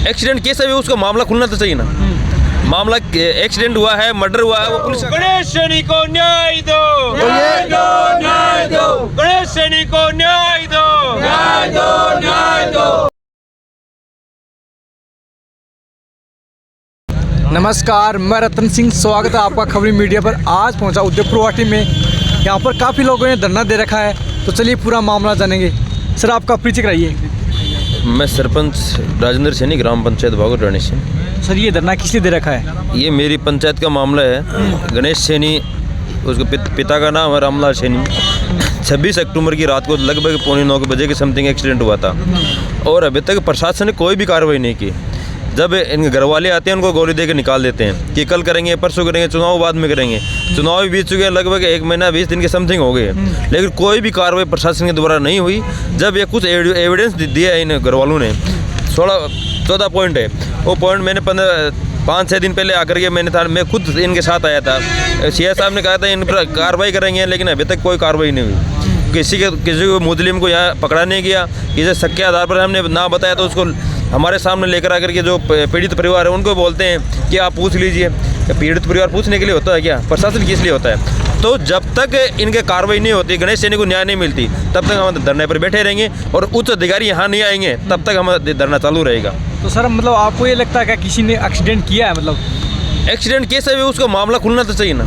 Accident case है उसका मामला खुलना तो चाहिए ना। मामला एक्सीडेंट हुआ है, मर्डर हुआ है, वो पुलिस गणेश सैनी को न्याय दो, न्याय दो, न्याय दो, गणेश सैनी को न्याय दो, न्याय दो, न्याय दो। नमस्कार, मैं रतन सिंह, स्वागत है आपका खबरी मीडिया पर। आज पहुंचा उदयपुर वाटी में। यहाँ पर काफ़ी लोगों ने धरना दे रखा है, तो चलिए पूरा मामला जानेंगे। सर, आपका परिचय कराइए। मैं सरपंच राजेंद्र सैनी, ग्राम पंचायत भागोट रानी से। सर, ये धरना किस लिए दे रखा है? ये मेरी पंचायत का मामला है। गणेश सैनी, उसके पिता का नाम है रामलाल सैनी। 26 अक्टूबर की रात को लगभग 8:45 बजे के समथिंग एक्सीडेंट हुआ था और अभी तक प्रशासन ने कोई भी कार्रवाई नहीं की। जब इनके घर वाले आते हैं उनको गोली दे के निकाल देते हैं कि कल करेंगे, परसों करेंगे, चुनाव बाद में करेंगे। चुनाव भी बीत चुके हैं, लगभग 1 महीना 20 दिन के समथिंग हो गए, लेकिन कोई भी कार्रवाई प्रशासन के द्वारा नहीं हुई। जब ये कुछ एविडेंस दिया है इन घर वालों ने, 14 पॉइंट है। वो पॉइंट मैंने 5-6 दिन पहले आकर के मैं खुद इनके साथ आया था। सीआई साहब ने कहा था इन पर कार्रवाई करेंगे, लेकिन अभी तक कोई कार्रवाई नहीं हुई। किसी को मुजरिम को यहाँ पकड़ा नहीं गया। किसी शक के आधार पर हमने ना बताया तो उसको हमारे सामने लेकर आकर के जो पीड़ित परिवार है उनको बोलते हैं कि आप पूछ लीजिए। पीड़ित परिवार पूछने के लिए होता है क्या? प्रशासन किस लिए होता है? तो जब तक इनके कार्रवाई नहीं होती, गणेश सैनी को न्याय नहीं मिलती, तब तक हम धरने पर बैठे रहेंगे और उच्च अधिकारी यहाँ नहीं आएंगे, तब तक हमारा धरना चालू रहेगा। तो सर, मतलब आपको ये लगता है क्या किसी ने एक्सीडेंट किया है? मतलब एक्सीडेंट केस है उसका मामला खुलना तो चाहिए ना।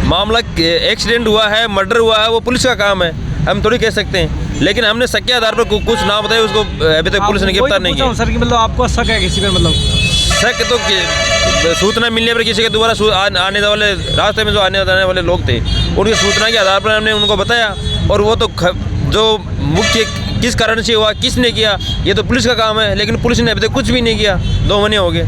मामला एक्सीडेंट हुआ है, मर्डर हुआ है, वो पुलिस का काम है, हम थोड़ी कह सकते हैं। लेकिन हमने शक के आधार पर कुछ ना बताया, उसको अभी तक पुलिस ने गिरफ्तार नहीं किया। सर, कि मतलब आपको शक है किसी पर? मतलब शक तो सूचना मिलने पर किसी के द्वारा आने वाले रास्ते में जो आने जाने वाले लोग थे, उनकी सूचना के आधार पर हमने उनको बताया। और वो तो जो मुख्य किस कारण से हुआ, किसने किया, ये तो पुलिस का काम है, लेकिन पुलिस ने अभी तक कुछ भी नहीं किया। 2 महीने हो गए।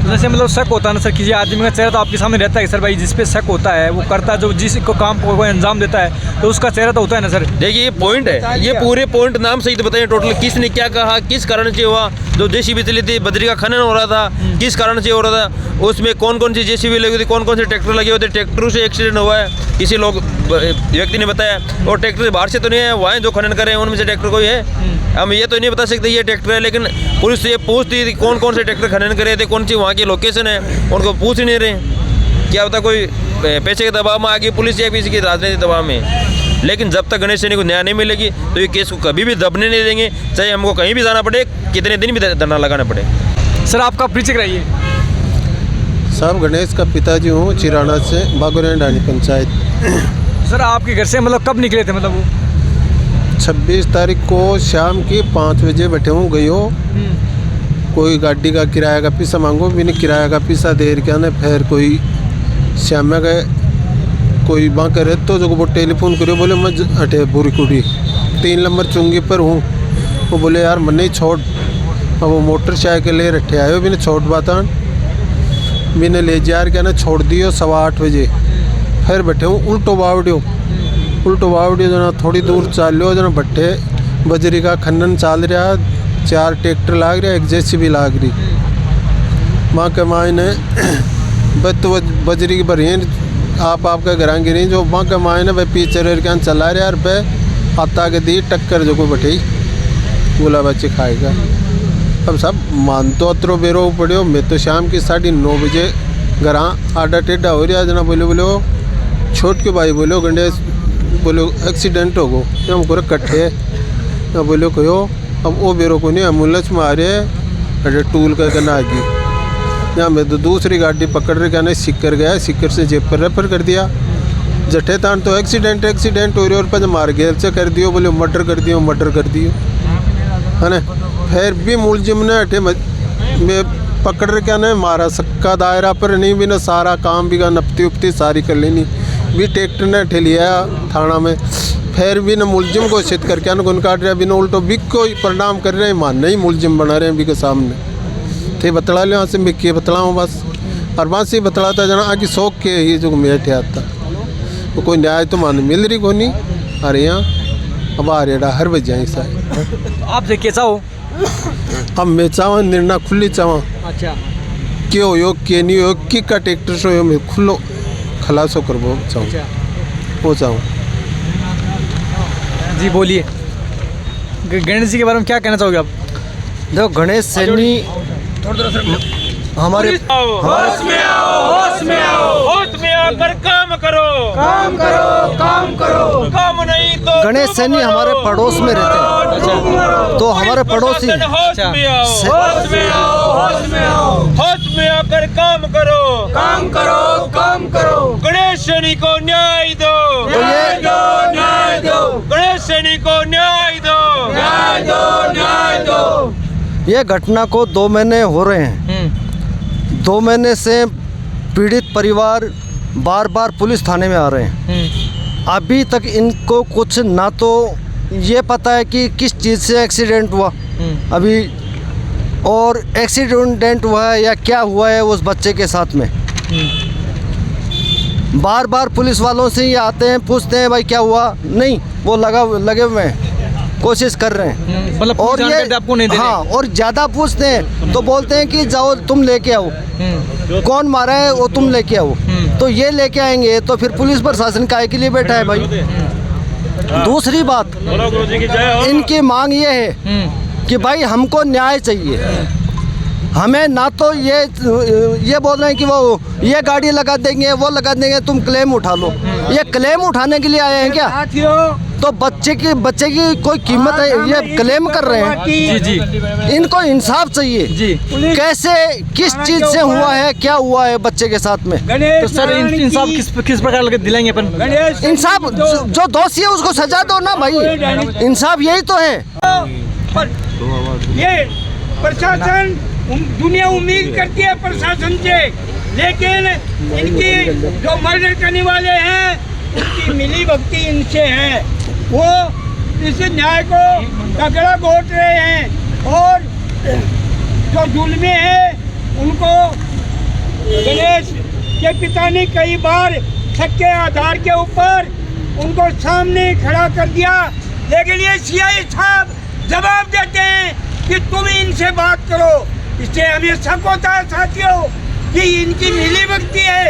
जैसे मतलब शक होता है ना सर, किसी आदमी का चेहरा तो आपके सामने रहता है सर भाई, जिस पे शक होता है वो करता है, जो जिसको काम को अंजाम देता है तो उसका चेहरा तो होता है ना सर। देखिए, ये पॉइंट है, ये पूरे पॉइंट नाम सहित बताइए टोटल किसने क्या कहा, किस कारण से हुआ। जो जेसीबी चली थी, बजरी का खनन हो रहा था, किस कारण से हो रहा था, उसमें कौन कौन सी जेसीबी लगी हुई थी, कौन कौन से ट्रैक्टर लगे हुए थे, ट्रैक्टरों से एक्सीडेंट हुआ है किसी व्यक्ति ने बताया। और ट्रैक्टर बाहर से तो नहीं है, वहाँ जो खनन करे हैं उनमें से ट्रैक्टर कोई है। हम ये तो नहीं बता सकते ये ट्रैक्टर है, लेकिन पुलिस से ये पूछती थी कौन कौन से ट्रैक्टर खनन करे थे, कौन सी वहाँ की लोकेशन है, उनको पूछ ही नहीं रहे। क्या होता कोई पैसे के दबाव में आ गई पुलिस या किसी की राजनीतिक दबाव में। लेकिन जब तक गणेश सैनी को न्याय नहीं मिलेगी तो ये केस को कभी भी दबने नहीं देंगे, चाहे हमको कहीं भी जाना पड़े, कितने दिन भी धरना लगाना पड़े। सर, आपका परिचय कराइए। साहब, गणेश का पिताजी हूँ, चिराना से, बागोट रानी पंचायत। सर, आपके घर से मतलब कब निकले थे? मतलब वो 26 तारीख को शाम की 5 बजे बैठे हूँ, गई हो। कोई गाड़ी का किराया का पैसा मांगो, भी नहीं किराया का पैसा दे क्या ना। फिर कोई श्याम में गए, कोई वहाँ करे तो जो वो टेलीफोन करो, बोले मैं हटे बुरी कुड़ी 3 नंबर चुंगी पर हूँ। वो बोले यार मन नहीं छोड़। अब वो मोटरसाइकिल ले रखे आयो, भी नहीं छोड़ बाता, भी ने ले जा क्या ना छोड़ दियो 8:15 बजे। फिर बैठे हूँ उल्टो बावड़ियो जना थोड़ी दूर चाल लो, जना भट्टे बजरी का खनन चाल रहा, 4 ट्रैक्टर लाग रहा, एक जेसीबी लाग रही। माँ के मायने बजरी की भरी आपका घर गिरी, जो माँ के मायने भाई पीछे क्या चला रहा यार पे आता के दी टक्कर जो कोई बैठी गोला बच्चे खाएगा। अब सब मान तो अतरो बेरो पड़ो। मैं तो शाम की 9:30 बजे घर आडा टेढ़ा हो रहा, जना बोलो छोट के भाई बोलो गणेश बोलो एक्सीडेंट हो गो, हमको कट्ठे बोलो कहो। अब वो बेरो को नहीं एम्बुलेंस में आ रहे अरे टूल का कहना आगे यहाँ मैं तो दूसरी गाड़ी पकड़ रहे कहना सिक्कर गया, सिक्कर से जेब पर रेफर कर दिया। जठे तान तो एक्सीडेंट हो रही और पर मार गेल से कर दियो, बोले मर्डर कर दियो है ना। फिर भी मुलजिम ने हटे मैं पकड़ रहे क्या ना, मारा सक्का दायरा पर नहीं भी ना, सारा काम भी का नपती उपती सारी कर लेनी भी। ट्रैक्टर ने हटे लिया थाना में, फिर भी ना मुलजिम घोषित करके ना गुन काट रहा, बिना उल्टो भी कोई परिणाम कर रहे हैं, मान नहीं मुलजिम बना रहे हैं भी के सामने थे। बतला ले वहाँ से मैं के बतलाऊँ बस, और वहाँ से बतलाता जना आगे शौक के ही जो बैठे आता वो कोई न्याय तो मान मिल रही को नहीं। अरे यहाँ अब आ रहा हर बजे ऐसा आपसे कैसा हो? हम मैं चावा निर्णय खुली चावा। अच्छा, क्यों हो के नहीं हो कि का ट्रैक्टर सो हो मैं खुलो खलासो करबो चाहूँ वो चाहूँ। जी बोलिए, गणेश जी के बारे में क्या कहना चाहोगे आप? देखो, गणेश सैनी हमारे होश में आओ, होश में आओ, होश में आकर काम करो, काम करो, काम करो, काम नहीं तो गणेश सैनी हमारे पड़ोस में रहते हैं, तो हमारे पड़ोसी होश में आओ, होश में आओ, होश में आओ, होश में आकर काम करो, काम करो, काम करो। गणेश सैनी को न्याय दो, न्याय दो, न्याय दो। गणेश सैनी को न्याय दो, न्याय दो, न्याय दो। ये घटना को 2 महीने हो रहे हैं। 2 महीने से पीड़ित परिवार बार बार पुलिस थाने में आ रहे हैं। अभी तक इनको कुछ ना तो ये पता है कि किस चीज़ से एक्सीडेंट हुआ अभी, और एक्सीडेंट हुआ है या क्या हुआ है उस बच्चे के साथ में। बार बार पुलिस वालों से ये आते हैं, पूछते हैं भाई क्या हुआ, नहीं वो लगे हुए हैं, कोशिश कर रहे हैं। मतलब और ये आपको नहीं दे रहे। हाँ, और ज़्यादा पूछते हैं तो बोलते हैं कि जाओ तुम लेके आओ, कौन मारा है वो तुम लेके आओ। तो ये लेके आएंगे तो फिर पुलिस प्रशासन काहे के लिए बैठा है भाई। दूसरी बात, इनकी मांग ये है कि भाई हमको न्याय चाहिए। हमें ना तो ये बोल रहे हैं कि वो ये गाड़ी लगा देंगे, वो लगा देंगे, तुम क्लेम उठा लो। ये क्लेम उठाने के लिए आए हैं क्या? तो बच्चे की कोई कीमत है, ये क्लेम कर रहे हैं। जी जी, इनको इंसाफ चाहिए जी। कैसे, किस चीज से हुआ है, क्या हुआ है बच्चे के साथ में। तो सर इंसाफ किस प्रकार लगे दिलाएंगे अपन? इंसाफ जो दोषी है उसको सजा दो ना भाई, इंसाफ यही तो है। पर ये प्रशासन, दुनिया उम्मीद करती है प्रशासन से, लेकिन इनकी जो मर्डर करने वाले हैं उनकी मिली भक्ति इनसे है। वो इस न्याय को तगड़ा घोट रहे हैं, और जो जुल्मे हैं उनको गणेश के पिता ने कई बार शक के आधार के ऊपर उनको सामने खड़ा कर दिया, लेकिन ये सीआई साहब जवाब देते हैं कि तुम इनसे बात करो। इससे हमें शक होता है साथियों कि इनकी मिली भक्ति है,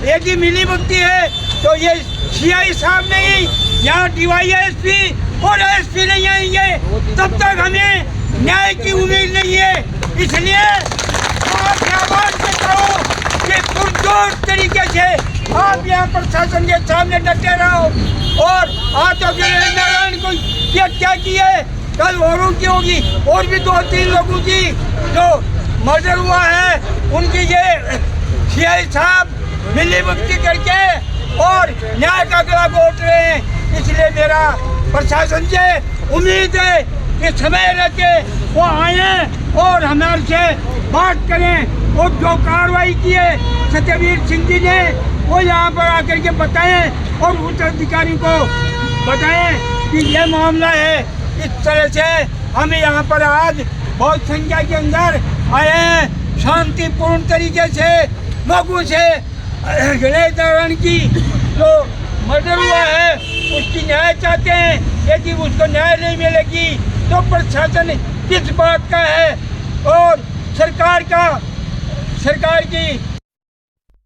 एक ही मिली भक्ति है। तो ये सीआई साहब नहीं, यहाँ DYSP और SP नहीं आएंगे तब तक हमें न्याय की उम्मीद नहीं है। इसलिए आप आवाज से कहो कि पुरजोर तरीके से आप यहाँ प्रशासन के सामने डटे रहो। और आज तो गणेश नारायण को ये क्या की है, कल औरों की होगी, और भी 2-3 लोगों की जो मर्डर हुआ है उनकी ये सीआई साहब मिली भक्ति करके और न्याय का गला घोट रहे हैं। इसलिए मेरा प्रशासन से उम्मीद है कि समय रहते वो आए और हमारे से बात करें, और जो कार्रवाई की है सत्यवीर सिंह जी ने वो यहाँ पर आकर के बताएं और उच्च अधिकारी को बताएं कि यह मामला है। इस तरह से हम यहाँ पर आज बहुत संख्या के अंदर आए हैं, शांतिपूर्ण तरीके से लोगों से गणेश नारायण की जो मर्डर हुआ है उसकी न्याय चाहते हैं। यदि उसको न्याय नहीं मिलेगी तो प्रशासन किस बात का है, और सरकार की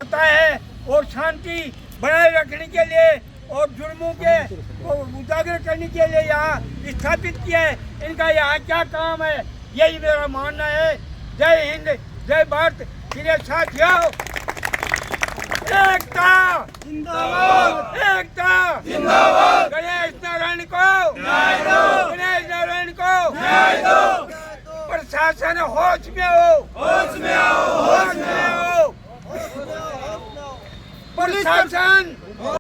पता है, और शांति बनाए रखने के लिए और जुर्मों के को उजागर करने के लिए यहाँ स्थापित किया है। इनका यहाँ क्या काम है, यही मेरा मानना है। जय हिंद, जय भारत। मेरे साथियों, एकता जिंदाबाद, एकता जिंदाबाद। गणेश नारायण को न्याय दो, गणेश नारायण को न्याय दो। प्रशासन होश में हो, होश में आओ, होश में आओ। प्रशासन